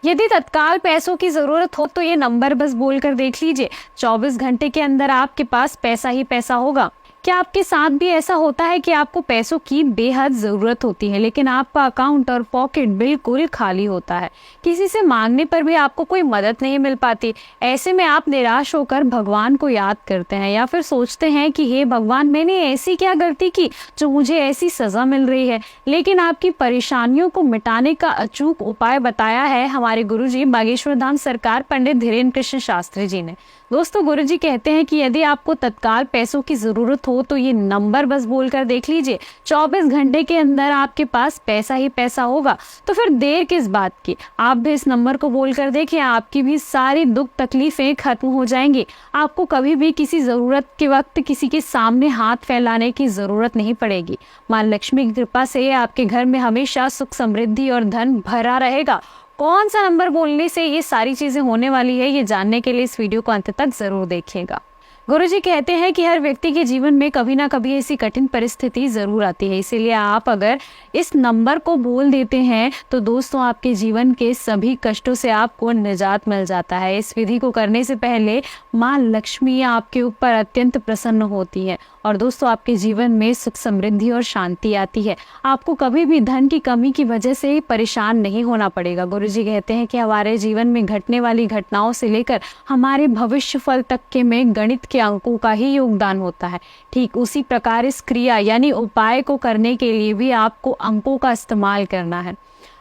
यदि तत्काल पैसों की जरूरत हो तो ये नंबर बस बोलकर देख लीजिए। 24 घंटे के अंदर आपके पास पैसा ही पैसा होगा। क्या आपके साथ भी ऐसा होता है कि आपको पैसों की बेहद जरूरत होती है, लेकिन आपका अकाउंट और पॉकेट बिल्कुल खाली होता है? किसी से मांगने पर भी आपको कोई मदद नहीं मिल पाती। ऐसे में आप निराश होकर भगवान को याद करते हैं या फिर सोचते हैं कि हे भगवान, मैंने ऐसी क्या गलती की जो मुझे ऐसी सजा मिल रही है। लेकिन आपकी परेशानियों को मिटाने का अचूक उपाय बताया है हमारे गुरुजी बागेश्वर धाम सरकार पंडित धीरेन्द्र कृष्ण शास्त्री जी ने। दोस्तों, गुरुजी कहते हैं कि यदि आपको तत्काल पैसों की जरूरत हो तो ये नंबर बस बोलकर देख लीजिए। 24 घंटे के अंदर आपके पास पैसा ही पैसा होगा। तो फिर देर किस बात की, आप भी इस नंबर को बोलकर देखिए। आपकी भी सारी दुख तकलीफें खत्म हो जाएंगी। आपको कभी भी किसी जरूरत के वक्त किसी के सामने हाथ फैलाने की जरूरत नहीं पड़ेगी। मां लक्ष्मी की कृपा से आपके घर में हमेशा सुख समृद्धि और धन भरा रहेगा। कौन सा नंबर बोलने से ये सारी चीजें होने वाली है, ये जानने के लिए इस वीडियो को अंत तक जरूर देखिएगा। गुरुजी कहते हैं कि हर व्यक्ति के जीवन में कभी ना कभी ऐसी कठिन परिस्थिति जरूर आती है, इसीलिए आप अगर इस नंबर को बोल देते हैं तो दोस्तों आपके जीवन के सभी कष्टों से आपको निजात मिल जाता है। इस विधि को करने से पहले माँ लक्ष्मी आपके ऊपर अत्यंत प्रसन्न होती है और दोस्तों आपके जीवन में सुख समृद्धि और शांति आती है। आपको कभी भी धन की कमी की वजह से परेशान नहीं होना पड़ेगा। गुरुजी कहते हैं कि हमारे जीवन में घटने वाली घटनाओं से लेकर हमारे भविष्य फल तक के में गणित के अंकों का ही योगदान होता है। ठीक उसी प्रकार इस क्रिया यानी उपाय को करने के लिए भी आपको अंकों का इस्तेमाल करना है।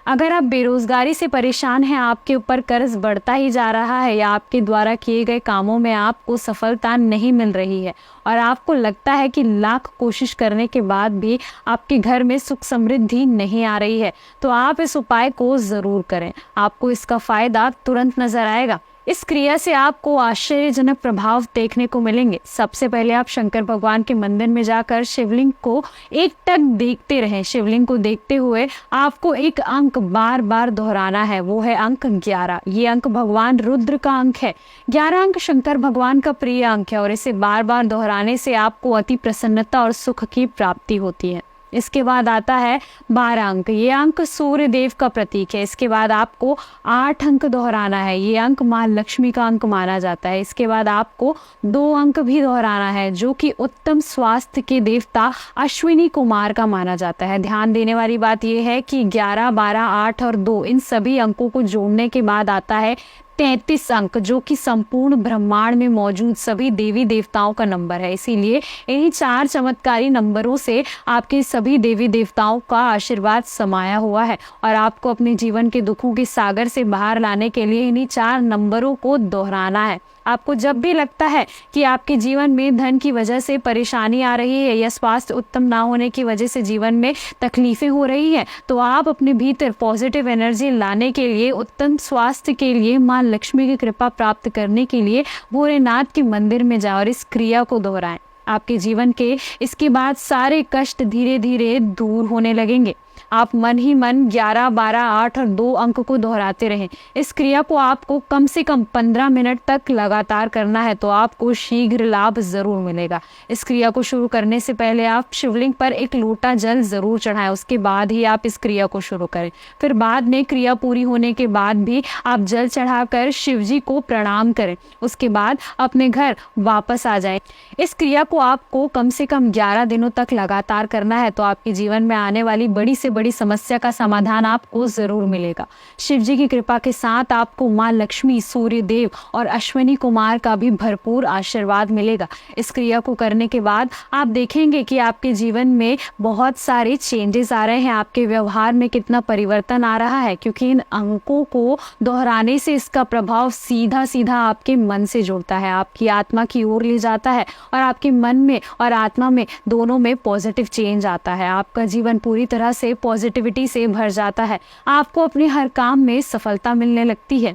अगर आप बेरोजगारी से परेशान हैं, आपके ऊपर कर्ज बढ़ता ही जा रहा है या आपके द्वारा किए गए कामों में आपको सफलता नहीं मिल रही है और आपको लगता है कि लाख कोशिश करने के बाद भी आपके घर में सुख समृद्धि नहीं आ रही है, तो आप इस उपाय को जरूर करें। आपको इसका फायदा तुरंत नजर आएगा। इस क्रिया से आपको आश्चर्यजनक प्रभाव देखने को मिलेंगे। सबसे पहले आप शंकर भगवान के मंदिर में जाकर शिवलिंग को एकटक देखते रहें। शिवलिंग को देखते हुए आपको एक अंक बार बार दोहराना है, वो है अंक 11। ये अंक भगवान रुद्र का अंक है। 11 अंक शंकर भगवान का प्रिय अंक है और इसे बार बार दोहराने से आपको अति प्रसन्नता और सुख की प्राप्ति होती है। इसके बाद आता है 12 अंक। ये अंक सूर्य देव का प्रतीक है। इसके बाद आपको 8 अंक दोहराना है। ये अंक माँ लक्ष्मी का अंक माना जाता है। इसके बाद आपको 2 अंक भी दोहराना है जो कि उत्तम स्वास्थ्य के देवता अश्विनी कुमार का माना जाता है। ध्यान देने वाली बात यह है कि 11, 12, 8 और 2 इन सभी अंकों को जोड़ने के बाद आता है 33 अंक, जो कि संपूर्ण ब्रह्मांड में मौजूद सभी देवी देवताओं का नंबर है। इसीलिए इन्हीं 4 चमत्कारी नंबरों से आपके सभी देवी देवताओं का आशीर्वाद समाया हुआ है और आपको अपने जीवन के दुखों के सागर से बाहर लाने के लिए इन्हीं 4 नंबरों को दोहराना है। आपको जब भी लगता है कि आपके जीवन में धन की वजह से परेशानी आ रही है या स्वास्थ्य उत्तम ना होने की वजह से जीवन में तकलीफें हो रही हैं, तो आप अपने भीतर पॉजिटिव एनर्जी लाने के लिए, उत्तम स्वास्थ्य के लिए, माँ लक्ष्मी की कृपा प्राप्त करने के लिए भोलेनाथ के मंदिर में जाओ और इस क्रिया को दोहराएं। आपके जीवन के इसके बाद सारे कष्ट धीरे धीरे दूर होने लगेंगे। आप मन ही मन 11, 12, 8 और 2 अंक को दोहराते रहें। इस क्रिया को आपको कम से कम 15 मिनट तक लगातार करना है, तो आपको शीघ्र लाभ जरूर मिलेगा। इस क्रिया को शुरू करने से पहले आप शिवलिंग पर एक लोटा जल जरूर चढ़ाएं, उसके बाद ही आप इस क्रिया को शुरू करें। फिर बाद में क्रिया पूरी होने के बाद भी आप जल चढ़ाकर शिव जी को प्रणाम करें। उसके बाद अपने घर वापस आ जाएं। इस क्रिया को आपको कम से कम 11 दिनों तक लगातार करना है, तो आपके जीवन में आने वाली बड़ी से बड़ी समस्या का समाधान आपको जरूर मिलेगा। शिव जी की कृपा के साथ आपको माँ लक्ष्मी, सूर्य देव और अश्विनी कुमार का भी भरपूर आशीर्वाद मिलेगा। इस क्रिया को करने के बाद आप देखेंगे कि आपके जीवन में बहुत सारे चेंजेस आ रहे हैं। आपके व्यवहार में कितना परिवर्तन आ रहा है, क्योंकि इन अंकों को दोहराने से इसका प्रभाव सीधा सीधा आपके मन से जुड़ता है, आपकी आत्मा की ओर ले जाता है और आपके मन में और आत्मा में दोनों में पॉजिटिव चेंज आता है। आपका जीवन पूरी तरह से पॉजिटिविटी से भर जाता है। आपको अपने हर काम में सफलता मिलने लगती है।